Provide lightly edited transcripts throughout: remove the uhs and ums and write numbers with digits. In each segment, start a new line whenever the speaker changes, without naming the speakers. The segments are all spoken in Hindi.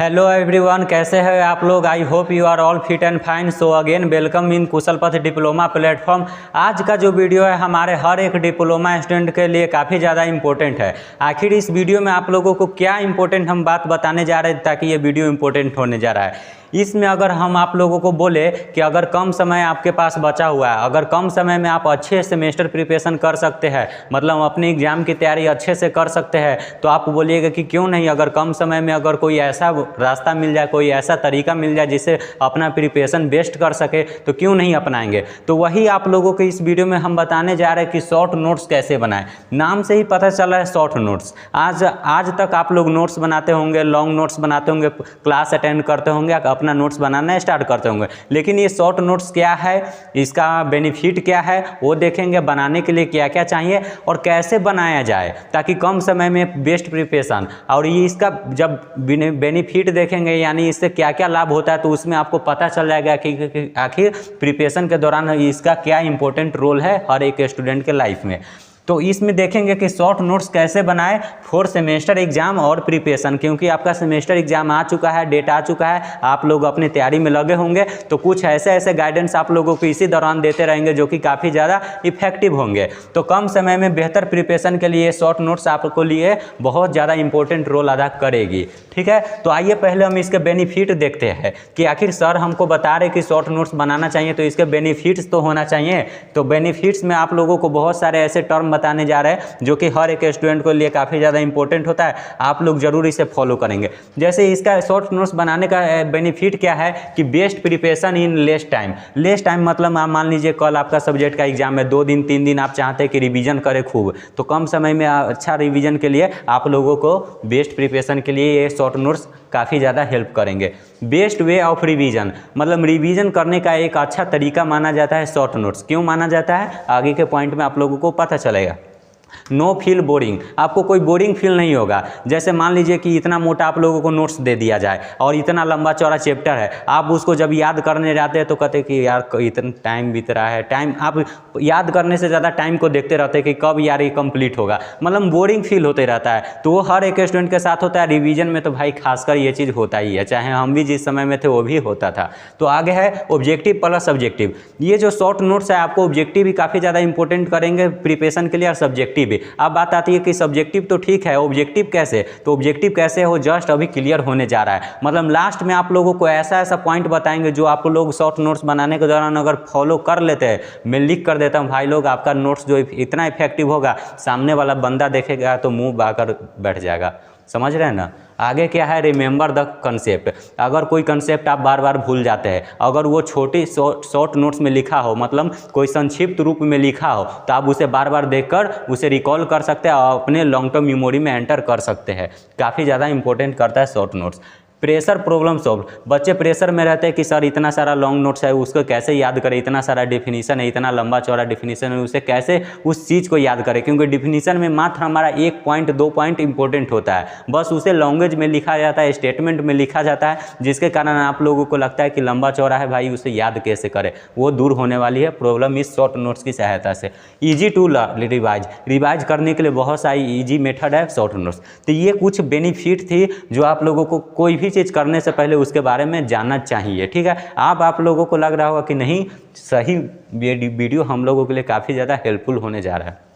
हेलो एवरीवन, कैसे हैं आप लोग। I hope you are all fit and fine. So again welcome in Kushal Path diploma platform. आज का जो वीडियो है हमारे हर एक डिप्लोमा स्टूडेंट के लिए काफ़ी ज़्यादा इंपॉर्टेंट है। आखिर इस वीडियो में आप लोगों को क्या इंपॉर्टेंट हम बात बताने जा रहे हैं ताकि ये वीडियो इंपॉर्टेंट होने जा रहा है। इसमें अगर हम आप लोगों को बोले कि अगर कम समय आपके पास बचा हुआ है, अगर कम समय में आप अच्छे सेमेस्टर प्रिपरेशन कर सकते हैं, मतलब अपने एग्ज़ाम की तैयारी अच्छे से कर सकते हैं, तो आप बोलिएगा कि क्यों नहीं। अगर कम समय में अगर कोई ऐसा रास्ता मिल जाए, कोई ऐसा तरीका मिल जाए जिससे अपना प्रिपरेशन बेस्ट कर सके, तो क्यों नहीं अपनाएंगे। तो वही आप लोगों को इस वीडियो में हम बताने जा रहे हैं कि शॉर्ट नोट्स कैसे बनाएं। नाम से ही पता चला है शॉर्ट नोट्स। आज तक आप लोग नोट्स बनाते होंगे, लॉन्ग नोट्स बनाते होंगे, क्लास अटेंड करते होंगे, अपना नोट्स बनाना स्टार्ट करते होंगे, लेकिन ये शॉर्ट नोट्स क्या है, इसका बेनिफिट क्या है, वो देखेंगे। बनाने के लिए क्या क्या चाहिए और कैसे बनाया जाए ताकि कम समय में बेस्ट प्रिपरेशन, और ये इसका जब बेनिफिट देखेंगे यानी इससे क्या क्या लाभ होता है, तो उसमें आपको पता चल जाएगा कि आखिर प्रिपरेशन के दौरान इसका क्या इंपॉर्टेंट रोल है हर एक स्टूडेंट के लाइफ में। तो इसमें देखेंगे कि शॉर्ट नोट्स कैसे बनाएं फॉर सेमेस्टर एग्जाम और प्रिपरेशन, क्योंकि आपका सेमेस्टर एग्जाम आ चुका है, डेट आ चुका है, आप लोग अपनी तैयारी में लगे होंगे, तो कुछ ऐसे गाइडेंस आप लोगों को इसी दौरान देते रहेंगे जो कि काफ़ी ज़्यादा इफेक्टिव होंगे। तो कम समय में बेहतर प्रिपरेशन के लिए शॉर्ट नोट्स आपको लिए बहुत ज़्यादा इंपॉर्टेंट रोल अदा करेगी। ठीक है, तो आइए पहले हम इसके बेनिफिट देखते हैं कि आखिर सर हमको बता रहे कि शॉर्ट नोट्स बनाना चाहिए तो इसके बेनिफिट्स तो होना चाहिए। तो बेनिफिट्स में आप लोगों को बहुत सारे ऐसे टर्म बताने जा रहे हैं जो कि हर एक स्टूडेंट को लिए काफ़ी ज़्यादा इंपॉर्टेंट होता है। आप लोग जरूर इसे फॉलो करेंगे। जैसे इसका शॉर्ट नोट्स बनाने का बेनिफिट क्या है कि best preparation in less time. Less time मतलब आप मान लीजिए कल आपका सब्जेक्ट का एग्जाम है, 2 दिन 3 दिन आप चाहते हैं कि रिवीजन करें खूब, तो कम समय में अच्छा रिवीजन के लिए आप लोगों को बेस्ट प्रिपरेशन के लिए ये शॉर्ट नोट्स काफ़ी ज़्यादा हेल्प करेंगे। बेस्ट वे ऑफ रिवीजन मतलब रिवीजन करने का एक अच्छा तरीका माना जाता है शॉर्ट नोट्स। क्यों माना जाता है, आगे के पॉइंट में आप लोगों को पता चलेगा। नो फील बोरिंग, आपको कोई बोरिंग फील नहीं होगा। जैसे मान लीजिए कि इतना मोटा आप लोगों को नोट्स दे दिया जाए और इतना लंबा चौड़ा चैप्टर है, आप उसको जब याद करने जाते हैं तो कहते कि यार इतना टाइम बीत रहा है, टाइम आप याद करने से ज़्यादा टाइम को देखते रहते हैं कि कब यार ये कंप्लीट होगा, मतलब बोरिंग फील होते रहता है। तो वो हर एक स्टूडेंट के साथ होता है। रिवीजन में तो भाई खासकर ये चीज़ होता ही है, चाहे हम भी जिस समय में थे वो भी होता था। तो आगे है ऑब्जेक्टिव प्लस सब्जेक्टिव। ये जो शॉर्ट नोट्स है आपको ऑब्जेक्टिव भी काफ़ी ज़्यादा इंपॉर्टेंट करेंगे प्रिपरेशन के लिए और सब्जेक्टिव भी। अब बात आती है कि सब्जेक्टिव तो ठीक है, ऑब्जेक्टिव कैसे, तो ऑब्जेक्टिव कैसे हो जस्ट अभी क्लियर होने जा रहा है। मतलब लास्ट में आप लोगों को ऐसा पॉइंट बताएंगे जो आप लोग शॉर्ट नोट्स बनाने के दौरान अगर फॉलो कर लेते हैं, मैं लिख कर देता हूं भाई लोग, आपका नोट्स जो इतना इफेक्टिव होगा, सामने वाला बंदा देखेगा तो मुंह बाकर बैठ जाएगा। समझ रहे हैं ना। आगे क्या है, रिमेंबर द कंसेप्ट। अगर कोई कंसेप्ट आप बार बार भूल जाते हैं, अगर वो छोटी शॉर्ट नोट्स में लिखा हो, मतलब कोई संक्षिप्त रूप में लिखा हो, तो आप उसे बार बार देखकर उसे रिकॉल कर सकते हैं और अपने लॉन्ग टर्म मेमोरी में एंटर कर सकते हैं। काफ़ी ज़्यादा इंपॉर्टेंट करता है short notes. Pressure problem solve, बच्चे प्रेशर में रहते हैं कि सर इतना सारा लॉन्ग नोट्स है, उसको कैसे याद करें, इतना सारा डेफिनेशन है, इतना लंबा चौड़ा डेफिनेशन है, उसे कैसे उस चीज़ को याद करें, क्योंकि डेफिनेशन में मात्र हमारा 1 पॉइंट 2 पॉइंट इंपॉर्टेंट होता है, बस उसे लैंग्वेज में लिखा जाता है, स्टेटमेंट में लिखा जाता है, जिसके कारण आप लोगों को लगता है कि लंबा चौड़ा है भाई, उसे याद कैसे करें। वो दूर होने वाली है प्रॉब्लम इस शॉर्ट नोट्स की सहायता से। ईजी टू रिवाइज करने के लिए बहुत सारी ईजी मेथड है शॉर्ट नोट्स। तो ये कुछ बेनिफिट थी जो आप लोगों को कोई भी चीज़ करने से पहले उसके बारे में जानना चाहिए। ठीक है, आप लोगों को लग रहा होगा कि नहीं सही वीडियो हम लोगों के लिए काफ़ी ज़्यादा हेल्पफुल होने जा रहा है।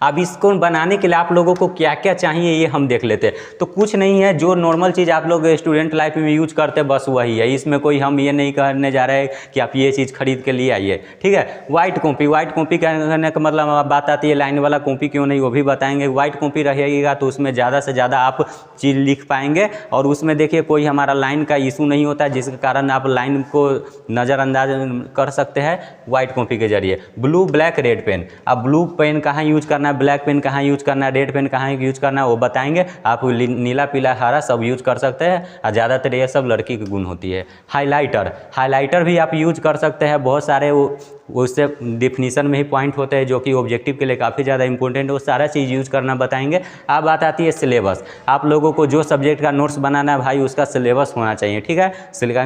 अब इसको बनाने के लिए आप लोगों को क्या क्या चाहिए ये हम देख लेते हैं। तो कुछ नहीं है, जो नॉर्मल चीज़ आप लोग स्टूडेंट लाइफ में यूज करते हैं बस वही है। इसमें कोई हम ये नहीं करने जा रहे हैं कि आप ये चीज़ खरीद के लिए आइए। ठीक है, व्हाइट कॉपी कहने का मतलब बात आती है लाइन वाला कॉपी क्यों नहीं, वो भी बताएंगे। व्हाइट कॉपी रहेगा तो उसमें ज़्यादा से ज़्यादा आप चीज़ लिख पाएंगे, और उसमें देखिए कोई हमारा लाइन का इशू नहीं होता है, जिसके कारण आप लाइन को नज़रअंदाज कर सकते हैं व्हाइट कॉपी के जरिए। ब्लू ब्लैक रेड पेन, अब ब्लू पेन कहाँ यूज करना, ब्लैक पेन कहाँ यूज करना है, रेड पेन कहाँ यूज करना है, वो बताएंगे। आप नीला पीला हरा सब यूज कर सकते हैं, और ज़्यादातर ये सब लड़की की गुण होती है। हाइलाइटर भी आप यूज कर सकते हैं, बहुत सारे उससे डिफिनीशन में ही पॉइंट होते हैं जो कि ऑब्जेक्टिव के लिए काफ़ी ज़्यादा इंपॉर्टेंट है, वो सारा चीज़ यूज करना बताएंगे। अब बात आती है सिलेबस। आप लोगों को जो सब्जेक्ट का नोट्स बनाना है भाई उसका सिलेबस होना चाहिए। ठीक है,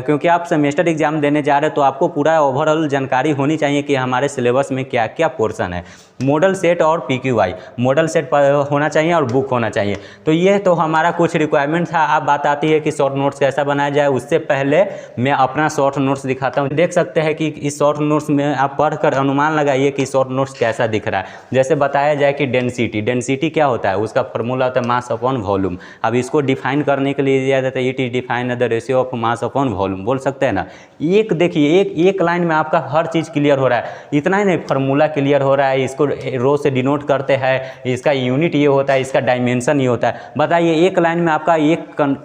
क्योंकि आप सेमेस्टर एग्जाम देने जा रहे हैं तो आपको पूरा ओवरऑल जानकारी होनी चाहिए कि हमारे सिलेबस में क्या क्या पोर्शन है। मॉडल सेट और PQ PY मॉडल सेट होना चाहिए और बुक होना चाहिए। तो ये तो हमारा कुछ रिक्वायरमेंट था। अब बात आती है कि शॉर्ट नोट्स कैसा बनाया जाए। उससे पहले मैं अपना शॉर्ट नोट्स दिखाता हूँ। देख सकते हैं कि इस शॉर्ट नोट्स में आप पढ़कर अनुमान लगाइए कि शॉर्ट नोट्स कैसा दिख रहा है। जैसे बताया जाए कि डेंसिटी क्या होता है, उसका फॉर्मूला होता है मास अपॉन वॉल्यूम। अब इसको डिफाइन करने के लिए दिया जाता है it is define the ratio of mass upon volume, बोल सकते हैं ना। एक देखिए एक लाइन में आपका हर चीज़ क्लियर हो रहा है। इतना ही नहीं, फार्मूला क्लियर हो रहा है, इसको रो से डिनोट करते हैं, इसका यूनिट ये होता है, इसका डायमेंशन ये होता है। बताइए एक लाइन में आपका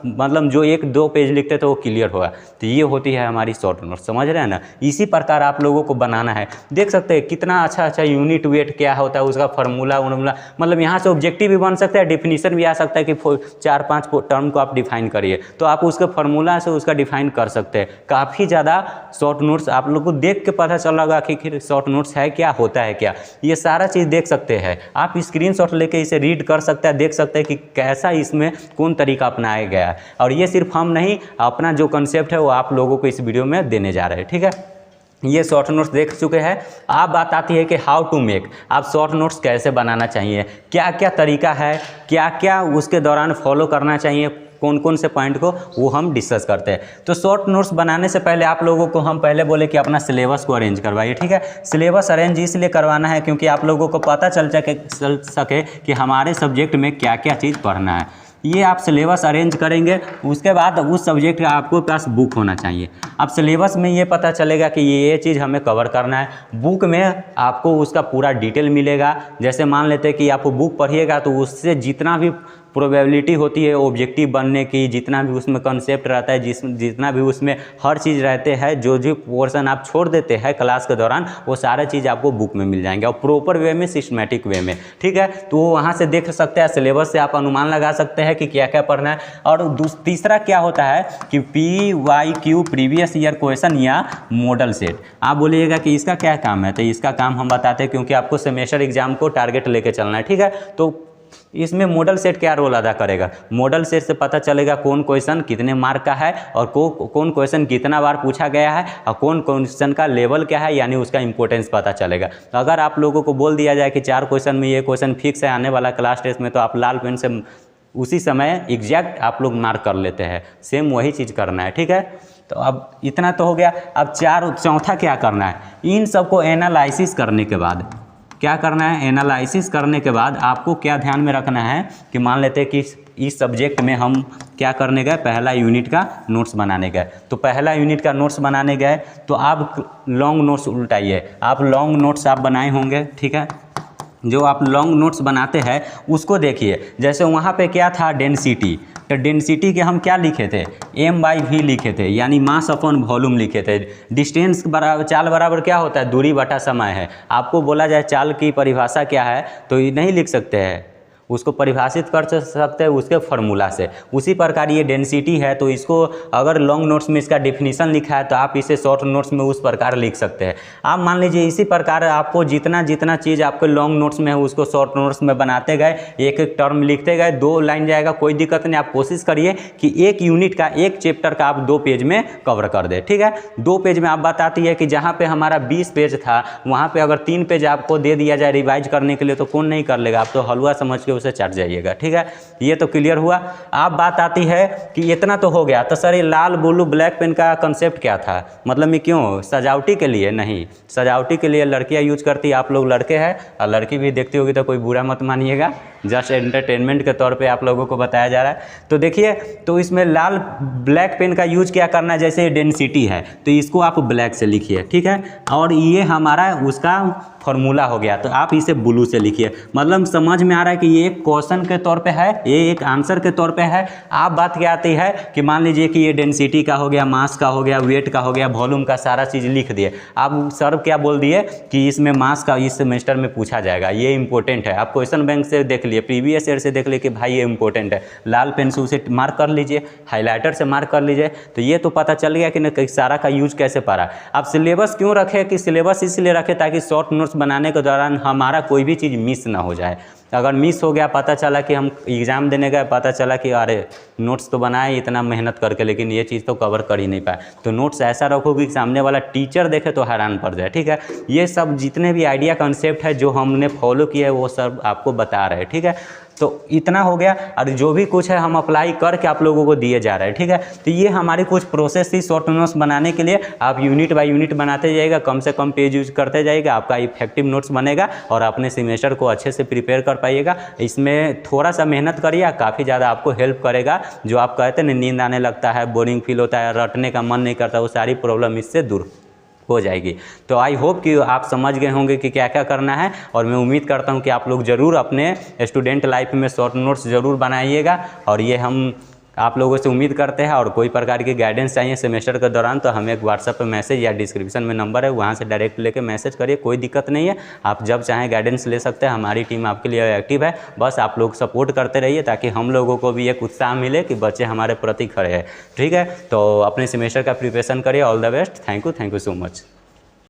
मतलब जो 1-2 पेज लिखते थे वो क्लियर होगा। तो ये होती है हमारी शॉर्ट नोट, समझ रहे हैं ना। इसी प्रकार आप लोगों को बनाना है। देख सकते हैं कितना अच्छा यूनिट वेट क्या होता है, उसका फार्मूला मतलब यहाँ से ऑब्जेक्टिव भी बन सकता है, डेफिनेशन भी आ सकता है कि 4-5 टर्म को आप डिफाइन करिए, तो आप उसके फार्मूला से उसका डिफाइन कर सकते हैं। काफ़ी ज़्यादा शॉर्ट नोट्स आप लोग को देख के पता चल लगा कि शॉर्ट नोट्स है क्या, होता है क्या, ये सारा चीज़ देख सकते हैं आप। स्क्रीनशॉट लेके इसे रीड कर सकते हैं, देख सकते हैं कि कैसा इसमें कौन तरीका अपनाया गया है। और ये सिर्फ हम नहीं, अपना जो कंसेप्ट है वो आप लोगों को इस वीडियो में देने जा रहे हैं, ठीक है। ये शॉर्ट नोट्स देख चुके हैं। अब बात आती है कि हाउ टू मेक, आप शॉर्ट नोट्स कैसे बनाना चाहिए, क्या क्या तरीका है, क्या क्या उसके दौरान फॉलो करना चाहिए, कौन कौन से पॉइंट को वो हम डिस्कस करते हैं। तो शॉर्ट नोट्स बनाने से पहले आप लोगों को हम पहले बोले कि अपना सिलेबस को अरेंज करवाइए, ठीक है। सिलेबस अरेंज इसलिए करवाना है क्योंकि आप लोगों को पता चल सके कि हमारे सब्जेक्ट में क्या क्या चीज़ पढ़ना है। ये आप सिलेबस अरेंज करेंगे, उसके बाद उस सब्जेक्ट का आपको पास बुक होना चाहिए। अब सिलेबस में ये पता चलेगा कि ये चीज़ हमें कवर करना है। बुक में आपको उसका पूरा डिटेल मिलेगा। जैसे मान लेते हैं कि आप बुक पढ़िएगा तो उससे जितना भी प्रोबेबिलिटी होती है ऑब्जेक्टिव बनने की, जितना भी उसमें कंसेप्ट रहता है, जितना भी उसमें हर चीज़ रहते हैं, जो पोर्शन आप छोड़ देते हैं क्लास के दौरान, वो सारा चीज़ आपको बुक में मिल जाएंगे और प्रॉपर वे में, सिस्टमेटिक वे में, ठीक है। तो वो वहाँ से देख सकते हैं, सिलेबस से आप अनुमान लगा सकते हैं कि क्या क्या पढ़ना है। और तीसरा क्या होता है कि PYQ प्रीवियस ईयर क्वेश्चन या मॉडल सेट। आप बोलिएगा कि इसका क्या काम है, तो इसका काम हम बताते हैं क्योंकि आपको सेमेस्टर एग्जाम को टारगेट लेके चलना है, ठीक है। तो इसमें मॉडल सेट क्या रोल अदा करेगा, मॉडल सेट से पता चलेगा कौन क्वेश्चन कितने मार्क का है और कौन क्वेश्चन कितना बार पूछा गया है और कौन क्वेश्चन का लेवल क्या है, यानी उसका इंपॉर्टेंस पता चलेगा। तो अगर आप लोगों को बोल दिया जाए कि 4 क्वेश्चन में ये क्वेश्चन फिक्स है आने वाला क्लास टेस्ट में, तो आप लाल पेन से उसी समय एग्जैक्ट आप लोग मार्क कर लेते हैं। सेम वही चीज़ करना है, ठीक है। तो अब इतना तो हो गया। अब चौथा क्या करना है, इन सबको एनालिसिस करने के बाद क्या करना है, एनालिसिस करने के बाद आपको क्या ध्यान में रखना है कि मान लेते हैं कि इस सब्जेक्ट में हम क्या करने गए, पहला यूनिट का नोट्स बनाने गए। तो पहला यूनिट का नोट्स बनाने गए तो आप लॉन्ग नोट्स उल्टाइए। आप लॉन्ग नोट्स आप बनाए होंगे, ठीक है। जो आप लॉन्ग नोट्स बनाते हैं उसको देखिए। जैसे वहाँ पे क्या था, डेंसिटी, तो डेंसिटी के हम क्या लिखे थे, M/V लिखे थे, यानी मास अपॉन वॉल्यूम लिखे थे। डिस्टेंस बराबर, चाल बराबर क्या होता है, दूरी बटा समय है। आपको बोला जाए चाल की परिभाषा क्या है, तो ये नहीं लिख सकते हैं, उसको परिभाषित कर सकते हैं उसके फार्मूला से। उसी प्रकार ये डेंसिटी है, तो इसको अगर लॉन्ग नोट्स में इसका डेफिनेशन लिखा है तो आप इसे शॉर्ट नोट्स में उस प्रकार लिख सकते हैं। आप मान लीजिए इसी प्रकार आपको जितना चीज़ आपके लॉन्ग नोट्स में है उसको शॉर्ट नोट्स में बनाते गए, एक एक टर्म लिखते गए, 2 लाइन जाएगा, कोई दिक्कत नहीं। आप कोशिश करिए कि एक यूनिट का, एक चैप्टर का आप 2 पेज में कवर कर दे, ठीक है। 2 पेज में आप बताती है कि जहाँ पे हमारा 20 पेज था वहाँ पे अगर 3 पेज आपको दे दिया जाए रिवाइज करने के लिए तो कौन नहीं कर लेगा, आप तो हलवा समझ के उसे चट जाइएगा, ठीक है। ये तो क्लियर हुआ। अब बात आती है कि इतना तो हो गया, तो सर ये लाल ब्लू ब्लैक पेन का कंसेप्ट क्या था, मतलब ये क्यों, सजावटी के लिए? नहीं, सजावटी के लिए लड़कियां यूज करती, आप लोग लड़के हैं और लड़की भी देखती होगी तो कोई बुरा मत मानिएगा, जस्ट एंटरटेनमेंट के तौर पे आप लोगों को बताया जा रहा है। तो देखिए, तो इसमें लाल ब्लैक पेन का यूज क्या करना है, जैसे डेंसिटी है तो इसको आप ब्लैक से लिखिए, ठीक है। और ये हमारा उसका फॉर्मूला हो गया, तो आप इसे ब्लू से लिखिए। मतलब समझ में आ रहा है कि ये एक क्वेश्चन के तौर पे है, ये एक आंसर के तौर पे है। आप बात क्या आती है कि मान लीजिए कि ये डेंसिटी का हो गया, मास का हो गया, वेट का हो गया, वॉल्यूम का, सारा चीज़ लिख दिए। आप सर क्या बोल दिए कि इसमें मास का इस सेमेस्टर में पूछा जाएगा, ये इंपॉर्टेंट है। आप क्वेश्चन बैंक से देख लिए, प्रीवियस ईयर से देख लिए कि भाई ये इंपॉर्टेंट है, लाल पेन से उसे मार्क कर लीजिए, हाईलाइटर से मार्क कर लीजिए। तो ये तो पता चल गया कि सारा का यूज कैसे पड़ा। आप सिलेबस क्यों रखे, कि सिलेबस इसलिए रखे ताकि शॉर्ट नोट्स नोट्स बनाने के दौरान हमारा कोई भी चीज़ मिस ना हो जाए। अगर मिस हो गया, पता चला कि हम एग्ज़ाम देने गए, पता चला कि अरे नोट्स तो बनाए इतना मेहनत करके लेकिन ये चीज़ तो कवर कर ही नहीं पाए, तो नोट्स ऐसा रखोगे कि सामने वाला टीचर देखे तो हैरान पड़ जाए। ठीक है, ये सब जितने भी आइडिया कंसेप्ट है जो हमने फॉलो किया है वो सब आपको बता रहे हैं। ठीक है, तो इतना हो गया, और जो भी कुछ है हम अप्लाई करके आप लोगों को दिए जा रहे हैं। ठीक है, तो ये हमारी कुछ प्रोसेस थी शॉर्ट नोट्स बनाने के लिए। आप यूनिट बाय यूनिट बनाते जाइएगा, कम से कम पेज यूज करते जाइएगा, आपका इफेक्टिव नोट्स बनेगा और अपने सेमेस्टर को अच्छे से प्रिपेयर कर पाइएगा। इसमें थोड़ा सा मेहनत करिए, काफ़ी ज़्यादा आपको हेल्प करेगा। जो आप कहते हैं ना नींद आने लगता है, बोरिंग फील होता है, रटने का मन नहीं करता, वो सारी प्रॉब्लम इससे दूर हो जाएगी। तो आई होप कि आप समझ गए होंगे कि क्या क्या करना है, और मैं उम्मीद करता हूं कि आप लोग ज़रूर अपने स्टूडेंट लाइफ में शॉर्ट नोट्स ज़रूर बनाइएगा। और ये हम आप लोगों से उम्मीद करते हैं। और कोई प्रकार की गाइडेंस चाहिए सेमेस्टर के दौरान तो हमें एक व्हाट्सएप पे मैसेज या डिस्क्रिप्शन में नंबर है, वहाँ से डायरेक्ट लेके मैसेज करिए, कोई दिक्कत नहीं है। आप जब चाहें गाइडेंस ले सकते हैं, हमारी टीम आपके लिए एक्टिव है। बस आप लोग सपोर्ट करते रहिए ताकि हम लोगों को भी एक उत्साह मिले कि बच्चे हमारे प्रति खड़े हैं। ठीक है, तो अपने सेमेस्टर का प्रिपरेशन करिए। All the best. Thank you so much.